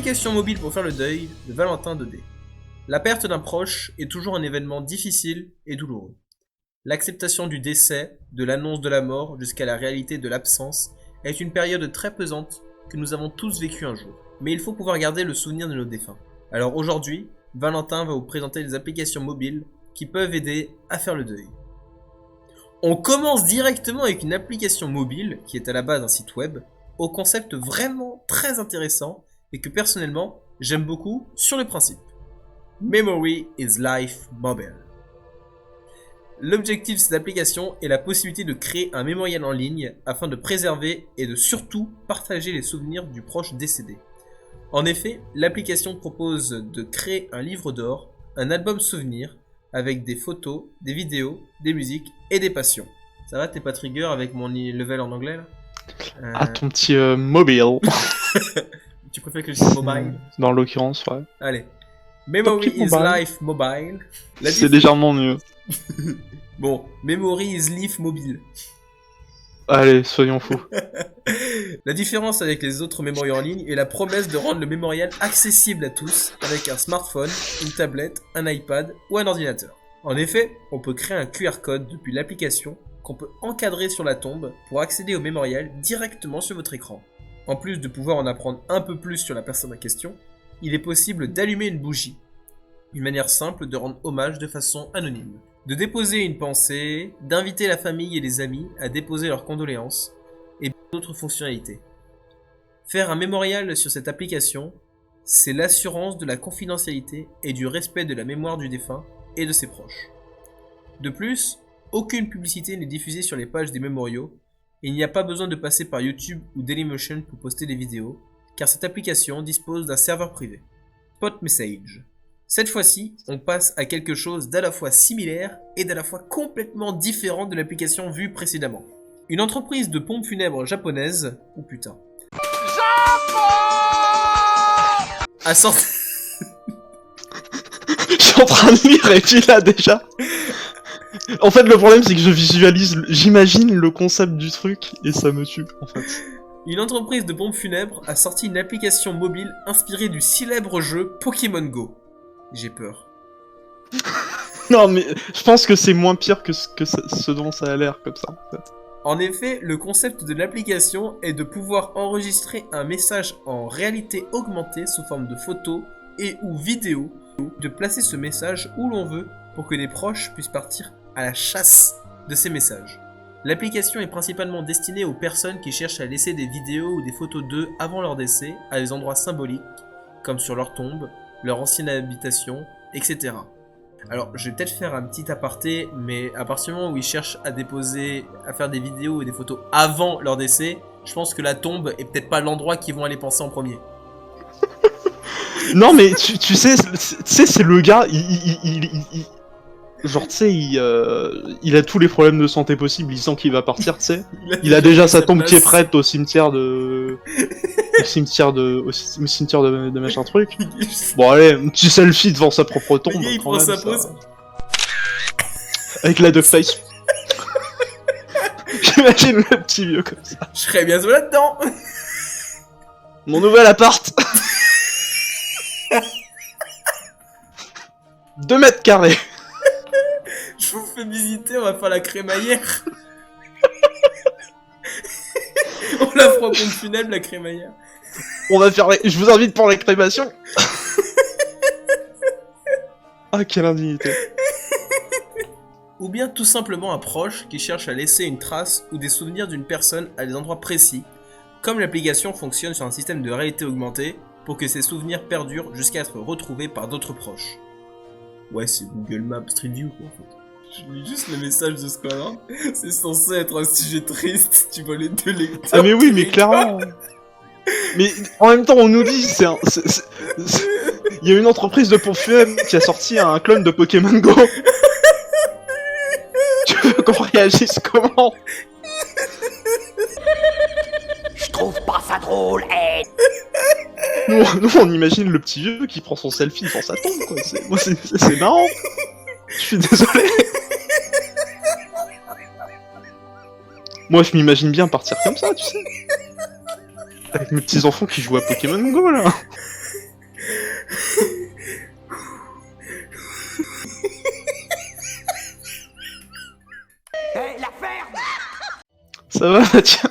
Application mobile pour faire le deuil de Valentin Daudet. La perte d'un proche est toujours un événement difficile et douloureux. L'acceptation du décès, de l'annonce de la mort jusqu'à la réalité de l'absence est une période très pesante que nous avons tous vécu un jour. Mais il faut pouvoir garder le souvenir de nos défunts. Alors aujourd'hui, Valentin va vous présenter des applications mobiles qui peuvent aider à faire le deuil. On commence directement avec une application mobile qui est à la base un site web au concept vraiment très intéressant et que personnellement j'aime beaucoup sur le principe. Memory is Life Mobile. L'objectif de cette application est la possibilité de créer un mémorial en ligne afin de préserver et de surtout partager les souvenirs du proche décédé. En effet, l'application propose de créer un livre d'or, un album souvenir, avec des photos, des vidéos, des musiques et des passions. Ça va, t'es pas trigger avec mon level en anglais là Ah, ton petit mobile. Tu préfères que je dise mobile? Dans l'occurrence, ouais. Allez. Memory is mobile. Life Mobile. C'est légèrement mieux. Bon, Memory is Life Mobile. Allez, soyons fous. La différence avec les autres mémoriaux en ligne est la promesse de rendre le mémorial accessible à tous avec un smartphone, une tablette, un iPad ou un ordinateur. En effet, on peut créer un QR code depuis l'application qu'on peut encadrer sur la tombe pour accéder au mémorial directement sur votre écran. En plus de pouvoir en apprendre un peu plus sur la personne en question, il est possible d'allumer une bougie, une manière simple de rendre hommage de façon anonyme, de déposer une pensée, d'inviter la famille et les amis à déposer leurs condoléances et d'autres fonctionnalités. Faire un mémorial sur cette application, c'est l'assurance de la confidentialité et du respect de la mémoire du défunt et de ses proches. De plus, aucune publicité n'est diffusée sur les pages des mémoriaux et il n'y a pas besoin de passer par YouTube ou Dailymotion pour poster des vidéos, car cette application dispose d'un serveur privé. Spot Message. Cette fois-ci, on passe à quelque chose d'à la fois similaire et d'à la fois complètement différent de l'application vue précédemment. Une entreprise de pompes funèbres japonaise, oh putain, a sorti... Je suis en train de lire et puis là déjà. En fait, le problème c'est que je visualise, j'imagine le concept du truc et ça me tue en fait. Une entreprise de pompes funèbres a sorti une application mobile inspirée du célèbre jeu Pokémon Go. J'ai peur. Non mais je pense que c'est moins pire que ce dont ça a l'air comme ça en fait. En effet, le concept de l'application est de pouvoir enregistrer un message en réalité augmentée sous forme de photo et ou vidéo, de placer ce message où l'on veut pour que les proches puissent partir à la chasse de ces messages. L'application est principalement destinée aux personnes qui cherchent à laisser des vidéos ou des photos d'eux avant leur décès à des endroits symboliques, comme sur leur tombe, leur ancienne habitation, etc. Alors, je vais peut-être faire un petit aparté, mais à partir du moment où ils cherchent à faire des vidéos et des photos avant leur décès, je pense que la tombe est peut-être pas l'endroit qu'ils vont aller penser en premier. Non mais tu sais, c'est le gars, genre tu sais, il a tous les problèmes de santé possibles, il sent qu'il va partir, tu sais. Il a déjà sa tombe qui est prête au cimetière de... au cimetière de machin truc. Bon allez, un petit selfie devant sa propre tombe. Le gars, il prend sa pose. Avec la duckface. J'imagine le petit vieux comme ça. Je serais bientôt là-dedans. Mon nouvel appart. 2 mètres carrés. Je vous fais visiter, on va faire la crémaillère. On la fera au pompe funèbre, la crémaillère. On va faire Je vous invite pour la crémation. Ah, quelle indignité. Ou bien tout simplement un proche qui cherche à laisser une trace ou des souvenirs d'une personne à des endroits précis, comme l'application fonctionne sur un système de réalité augmentée pour que ces souvenirs perdurent jusqu'à être retrouvés par d'autres proches. Ouais, c'est Google Maps Street View quoi, en fait. Je lis juste le message de ce qu'on a. C'est censé être un sujet triste, tu vois les deux lecteurs. Ah mais oui, mais clairement. Mais en même temps, on nous dit, il y a une entreprise de pompes funèbres qui a sorti un clone de Pokémon Go. Tu veux qu'on réagisse comment? Je trouve pas ça drôle, hey. Nous, on imagine le petit vieux qui prend son selfie devant sa tombe, quoi. C'est marrant. Je suis désolé. Moi, je m'imagine bien partir comme ça, tu sais. Avec mes petits enfants qui jouent à Pokémon Go, là. Ça va, Mathieu?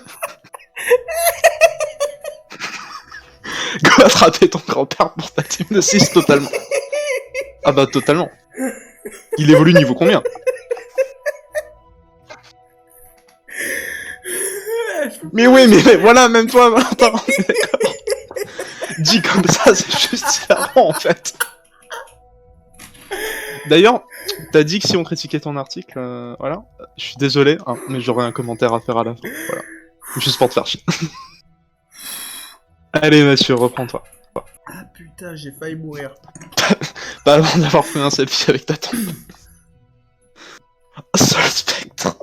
Go attraper ton grand-père pour ta team de 6 totalement. Ah bah totalement. Il évolue niveau combien? Mais oui, mais voilà, même toi, Valentin, on est d'accord. Dit comme ça, c'est juste différent en fait. D'ailleurs, t'as dit que si on critiquait ton article, voilà, je suis désolé, hein, mais j'aurais un commentaire à faire à la fin, voilà. Juste pour te faire chier. Allez Mathieu, reprends-toi. Ah putain, j'ai failli mourir. Pas avant d'avoir pris un selfie avec ta tombe. Seul spectre.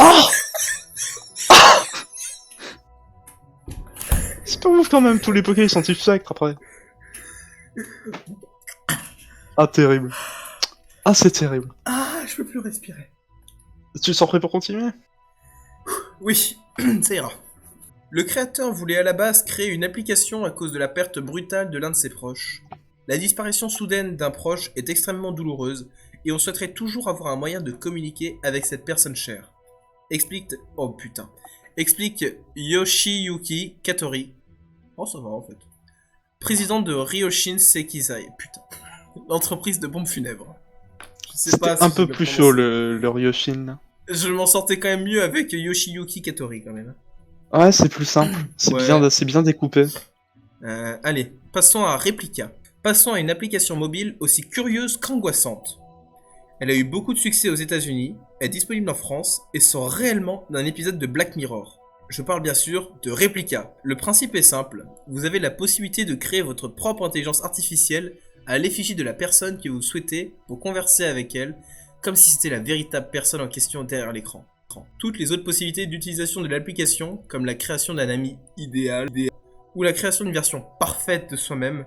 Oh, c'est pas ouf quand même, tous les Poké ils sont spectres après. Ah terrible. Ah c'est terrible. Ah, je peux plus respirer. Tu te sens prêt pour continuer? Oui, ça ira. Le créateur voulait à la base créer une application à cause de la perte brutale de l'un de ses proches. La disparition soudaine d'un proche est extrêmement douloureuse et on souhaiterait toujours avoir un moyen de communiquer avec cette personne chère. Explique Yoshiyuki Katori. Oh ça va en fait. Président de Ryoshin Sekizai. Putain. L'entreprise de pompes funèbres. Je sais pas C'était un si peu je plus prononce. chaud le Ryoshin là. Je m'en sortais quand même mieux avec Yoshiyuki Katori quand même. Ouais, c'est plus simple. C'est Ouais. bien découpé. Allez, passons à Replica. Passons à une application mobile aussi curieuse qu'angoissante. Elle a eu beaucoup de succès aux États-Unis, est disponible en France et sort réellement d'un épisode de Black Mirror. Je parle bien sûr de Replica. Le principe est simple, vous avez la possibilité de créer votre propre intelligence artificielle à l'effigie de la personne que vous souhaitez pour converser avec elle, comme si c'était la véritable personne en question derrière l'écran. Toutes les autres possibilités d'utilisation de l'application, comme la création d'un ami idéal ou la création d'une version parfaite de soi-même,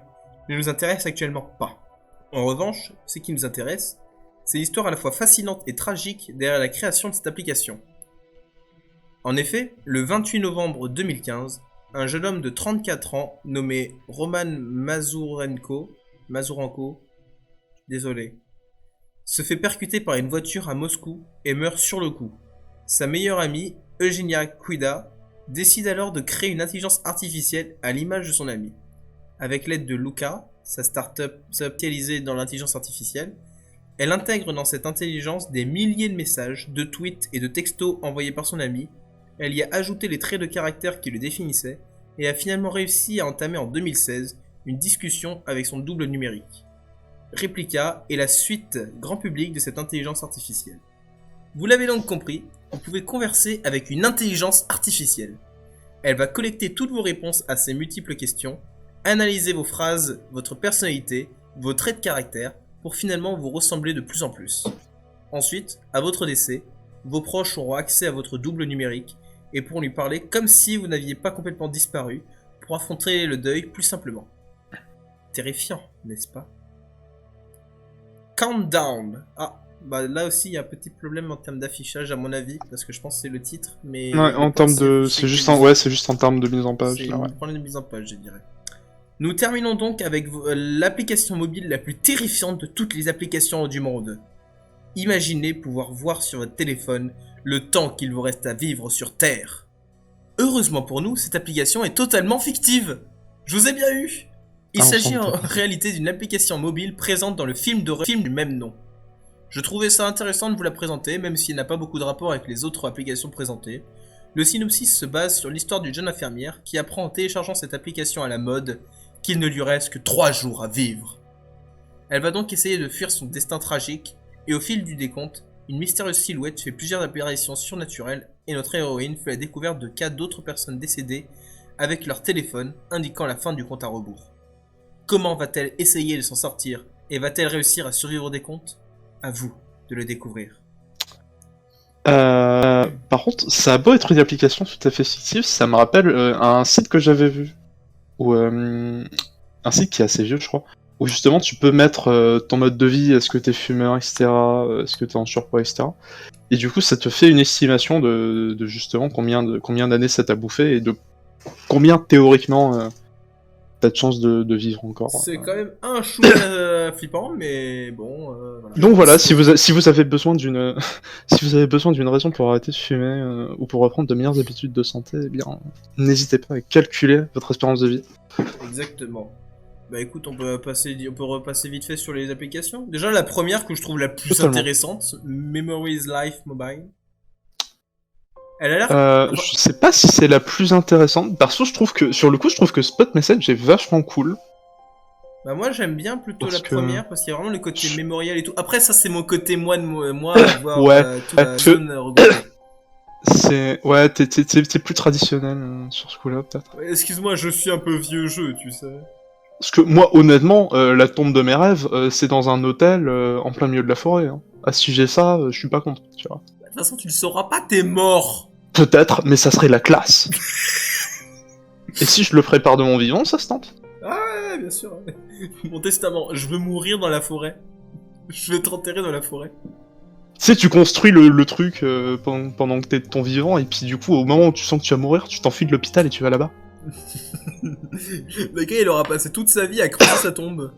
ne nous intéressent actuellement pas. En revanche, ce qui nous intéresse, c'est l'histoire à la fois fascinante et tragique derrière la création de cette application. En effet, le 28 novembre 2015, un jeune homme de 34 ans nommé Roman Mazurenko, désolé, se fait percuter par une voiture à Moscou et meurt sur le coup. Sa meilleure amie, Eugenia Kuida, décide alors de créer une intelligence artificielle à l'image de son ami. Avec l'aide de Luca, sa start-up spécialisée dans l'intelligence artificielle, elle intègre dans cette intelligence des milliers de messages, de tweets et de textos envoyés par son ami. Elle y a ajouté les traits de caractère qui le définissaient et a finalement réussi à entamer en 2016 une discussion avec son double numérique. Replica est la suite grand public de cette intelligence artificielle. Vous l'avez donc compris, vous pouvez converser avec une intelligence artificielle. Elle va collecter toutes vos réponses à ces multiples questions, analyser vos phrases, votre personnalité, vos traits de caractère, pour finalement vous ressembler de plus en plus. Ensuite, à votre décès, vos proches auront accès à votre double numérique et pourront lui parler comme si vous n'aviez pas complètement disparu pour affronter le deuil plus simplement. Terrifiant, n'est-ce pas? Countdown. Ah, bah là aussi il y a un petit problème en termes d'affichage à mon avis, parce que je pense que c'est le titre, mais... Ouais, en termes de... C'est juste en termes de mise en page. C'est Là, ouais. un problème de mise en page, je dirais. Nous terminons donc avec l'application mobile la plus terrifiante de toutes les applications du monde. Imaginez pouvoir voir sur votre téléphone le temps qu'il vous reste à vivre sur Terre. Heureusement pour nous, cette application est totalement fictive. Je vous ai bien eu. Il s'agit en réalité d'une application mobile présente dans le film du même nom. Je trouvais ça intéressant de vous la présenter, même s'il n'a pas beaucoup de rapport avec les autres applications présentées. Le synopsis se base sur l'histoire d'une jeune infirmière qui apprend en téléchargeant cette application à la mode qu'il ne lui reste que 3 jours à vivre. Elle va donc essayer de fuir son destin tragique, et au fil du décompte, une mystérieuse silhouette fait plusieurs apparitions surnaturelles et notre héroïne fait la découverte de cas d'autres personnes décédées avec leur téléphone indiquant la fin du compte à rebours. Comment va-t-elle essayer de s'en sortir et va-t-elle réussir à survivre au décompte? À vous de le découvrir. Par contre, ça a beau être une application tout à fait fictive, ça me rappelle un site que j'avais vu, ou un site qui est assez vieux, je crois, où justement tu peux mettre ton mode de vie, est-ce que t'es fumeur, etc., est-ce que t'es en surpoids, etc. Et du coup, ça te fait une estimation de justement combien d'années ça t'a bouffé et de combien théoriquement t'as de chance de vivre encore. C'est quand même un chou flippant, mais bon. Voilà. Donc voilà, si vous avez besoin d'une si vous avez besoin d'une raison pour arrêter de fumer ou pour reprendre de meilleures habitudes de santé, eh bien n'hésitez pas à calculer votre espérance de vie. Exactement. Bah écoute, on peut repasser vite fait sur les applications. Déjà la première que je trouve la plus Totalement. intéressante, Memories Life Mobile. Elle a l'air. Je sais pas si c'est la plus intéressante. Perso, je trouve que sur le coup, je trouve que Spot Message est vachement cool. Bah moi j'aime bien plutôt Parce la que- première parce qu'il y a vraiment le côté mémorial et tout. Après ça c'est mon côté moi voir Ouais, toute la parce zone regroupée. C'est ouais, t'es plus traditionnel sur ce coup-là peut-être. Ouais, excuse-moi, je suis un peu vieux jeu, tu sais. Parce que moi, honnêtement, la tombe de mes rêves, c'est dans un hôtel en plein milieu de la forêt. Hein. Ah, si j'ai ça, je suis pas content, tu vois. De toute façon, tu le sauras pas, t'es mort. Peut-être, mais ça serait la classe. Et si je le prépare de mon vivant, ça se tente. Ah ouais, bien sûr. Mon testament, je veux mourir dans la forêt. Je vais t'enterrer dans la forêt. Tu sais, tu construis le truc pendant que t'es de ton vivant, et puis du coup, au moment où tu sens que tu vas mourir, tu t'enfuis de l'hôpital et tu vas là-bas. Le gars, il aura passé toute sa vie à creuser sa tombe.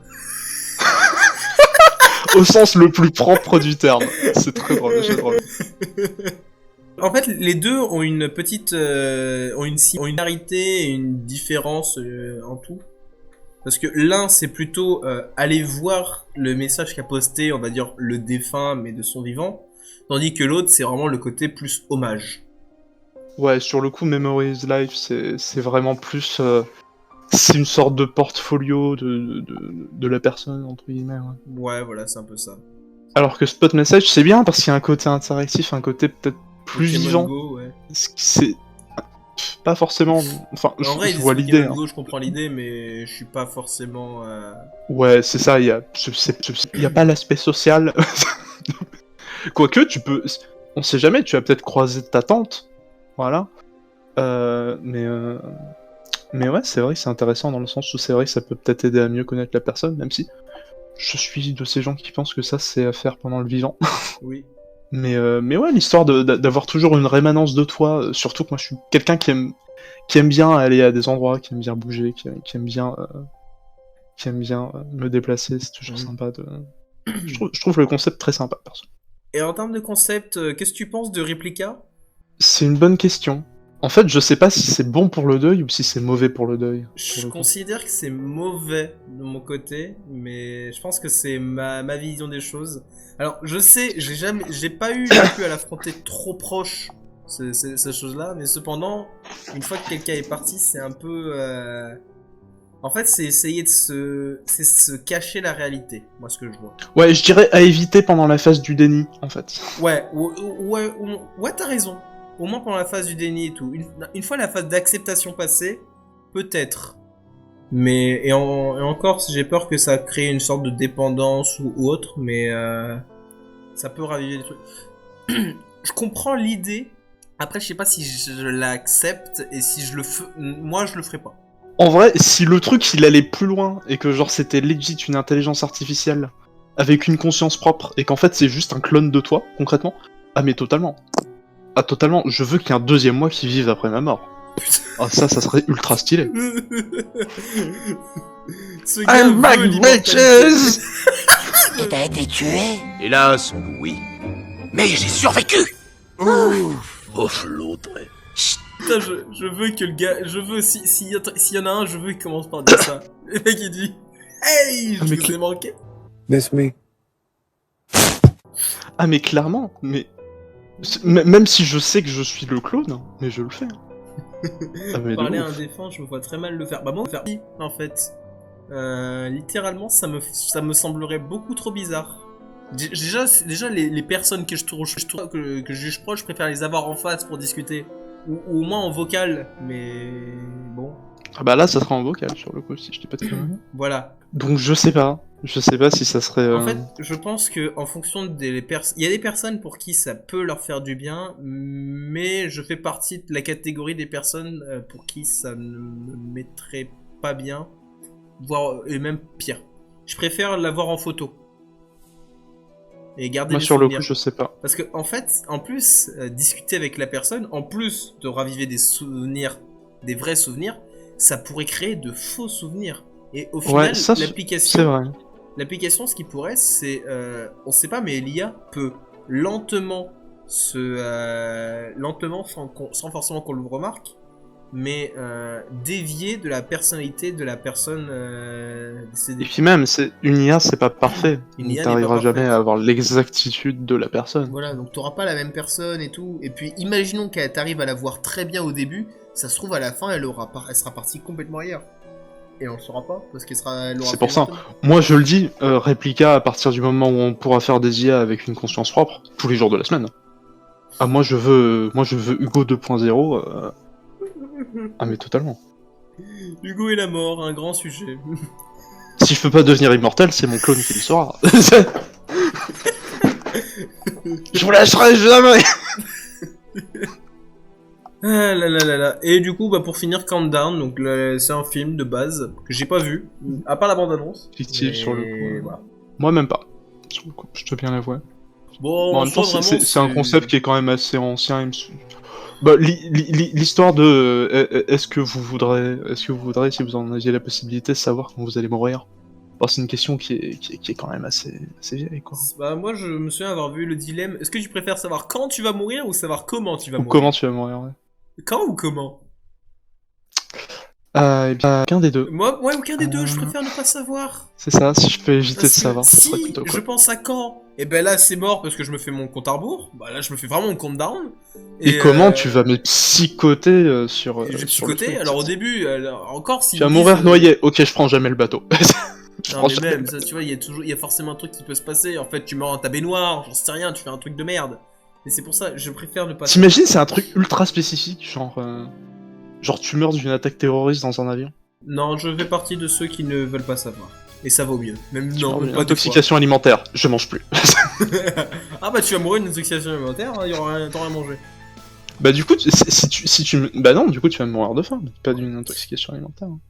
Au sens le plus propre du terme. C'est très drôle, c'est drôle. En fait, les deux ont une petite, ont une similarité et une différence en tout. Parce que l'un, c'est plutôt aller voir le message qu'a posté, on va dire, le défunt, mais de son vivant. Tandis que l'autre, c'est vraiment le côté plus hommage. Ouais, sur le coup, Memories Life, c'est vraiment plus... c'est une sorte de portfolio de la personne, entre guillemets. Ouais. Ouais, voilà, c'est un peu ça. Alors que Spot Message, c'est bien parce qu'il y a un côté interactif, un côté peut-être plus Pokémon vivant. Go, ouais. C'est pas forcément... Enfin, En vrai, je vois Pokémon l'idée. Hein. Go, je comprends l'idée, mais je suis pas forcément... Ouais, c'est ça, il y a pas l'aspect social. Quoique, tu peux... On sait jamais, tu vas peut-être croiser ta tante. Voilà. Mais ouais, c'est vrai que c'est intéressant dans le sens où c'est vrai que ça peut peut-être aider à mieux connaître la personne, même si je suis de ces gens qui pensent que ça c'est à faire pendant le vivant. Oui. Mais ouais, l'histoire d'avoir toujours une rémanence de toi, surtout que moi je suis quelqu'un qui aime bien aller à des endroits, qui aime bien bouger, qui aime bien me déplacer, c'est toujours sympa de... je trouve le concept très sympa, perso. Et en termes de concept, qu'est-ce que tu penses de Replica? C'est une bonne question. En fait, je sais pas si c'est bon pour le deuil ou si c'est mauvais pour le deuil. Je considère que c'est mauvais de mon côté, mais je pense que c'est ma vision des choses. Alors, je sais, j'ai pas eu non plus à l'affronter trop proche, ces choses-là, mais cependant, une fois que quelqu'un est parti, c'est un peu... En fait, c'est essayer de se cacher la réalité, moi, ce que je vois. Ouais, je dirais à éviter pendant la phase du déni, en fait. Ouais, t'as raison. Au moins pendant la phase du déni et tout. Une fois la phase d'acceptation passée, peut-être. Mais, et encore, j'ai peur que ça crée une sorte de dépendance ou autre, mais ça peut raviver des trucs. Je comprends l'idée. Après, je sais pas si je l'accepte et si je le fais. Moi, je le ferai pas. En vrai, si le truc il allait plus loin et que genre c'était legit une intelligence artificielle avec une conscience propre et qu'en fait c'est juste un clone de toi, concrètement, ah mais totalement. Ah totalement, je veux qu'il y ait un deuxième moi qui vive après ma mort. Ah ça serait ultra stylé. Ce gars I'm back, veut l'immortalité. bitches. Et t'as été tué? Hélas, oui. Mais j'ai survécu! Ouf, l'autre. Putain, je veux que le gars, je veux, s'il y en a un, je veux qu'il commence par dire ça. Le mec il dit, hey, je mais vous ai manqué. That's me. Ah mais clairement, mais... Même si je sais que je suis le clone, mais je le fais. Ah mais de Parler à ouf. un défunt, je me vois très mal le faire. Bah moi, faire en fait. Littéralement, ça me semblerait beaucoup trop bizarre. Déjà les personnes que je juge proche, je préfère les avoir en face pour discuter. Ou au moins en vocal, mais bon. Ah bah là ça sera en vocal sur le coup si je dis pas de conneries. Voilà. Donc je sais pas si ça serait... En fait, je pense que en fonction des personnes, il y a des personnes pour qui ça peut leur faire du bien, mais je fais partie de la catégorie des personnes pour qui ça ne me mettrait pas bien, voire et même pire. Je préfère l'avoir en photo et garder Moi les sur le souvenirs. coup je sais pas. Parce que en fait, en plus discuter avec la personne, en plus de raviver des souvenirs, des vrais souvenirs, ça pourrait créer de faux souvenirs. Et au Ouais, final, ça, c'est l'application, vrai. ce qui pourrait, c'est, on sait pas, mais l'IA peut lentement lentement, sans forcément qu'on le remarque, mais dévier de la personnalité de la personne décédée. Et puis même, une IA, c'est pas parfait. Une IA n'est T'arriveras pas jamais parfaite. à avoir l'exactitude de la personne. Voilà, donc t'auras pas la même personne et tout. Et puis, imaginons qu'elle t'arrive à la voir très bien au début, ça se trouve à la fin, elle sera partie complètement ailleurs. Et on le saura pas, parce elle aura C'est fait pour ça. lentement. Moi, je le dis, Replica, à partir du moment où on pourra faire des IA avec une conscience propre, tous les jours de la semaine. Ah, moi, je veux Hugo 2.0. Ah, mais totalement. Hugo et la mort, un grand sujet. Si je peux pas devenir immortel, c'est mon clone qui le saura. Je vous lâcherai jamais. Ah là là là là. Et du coup, bah pour finir, Countdown, donc c'est un film de base que j'ai pas vu, à part la bande-annonce. Fictif Mais sur le coup. Voilà. Moi, même pas. Sur le coup, je dois bien l'avouer. Bon, En même temps, soit c'est un concept qui est quand même assez ancien. Bah, l'histoire de est-ce que vous voudrez, si vous en aviez la possibilité, savoir quand vous allez mourir. Bon, c'est une question qui est quand même assez vieille, quoi. Bah moi je me souviens avoir vu le dilemme. Est-ce que tu préfères savoir quand tu vas mourir ou savoir comment tu vas Ou mourir? comment tu vas mourir, ouais. Quand ou comment? Eh bien, aucun des deux. Moi, aucun des deux, je préfère ne pas savoir. C'est ça, si je peux éviter de Parce que savoir, ça serait si plutôt je cool. pense à quand, et ben là c'est mort parce que je me fais mon compte à rebours. Bah là je me fais vraiment mon compte down. Et comment tu vas me psychoter sur J'ai sur le psychoté. truc, Alors au ça. début, encore si Tu vas mourir noyé. Ok, je prends jamais le bateau. Je Non prends mais jamais même, le ça, tu vois, il y a forcément un truc qui peut se passer. En fait, tu meurs dans ta baignoire, j'en sais rien, tu fais un truc de merde. Et c'est pour ça, je préfère ne pas. T'imagines, c'est un truc ultra spécifique, genre tu meurs d'une attaque terroriste dans un avion. Non, je fais partie de ceux qui ne veulent pas savoir. Et ça vaut mieux. Même Tu non, meurs même d'une pas deux fois. intoxication alimentaire, je mange plus. Ah bah tu vas mourir d'une intoxication alimentaire, il y aura rien, t'auras rien mangé. Bah du coup, si tu bah non, du coup tu vas mourir de faim, pas d'une intoxication alimentaire.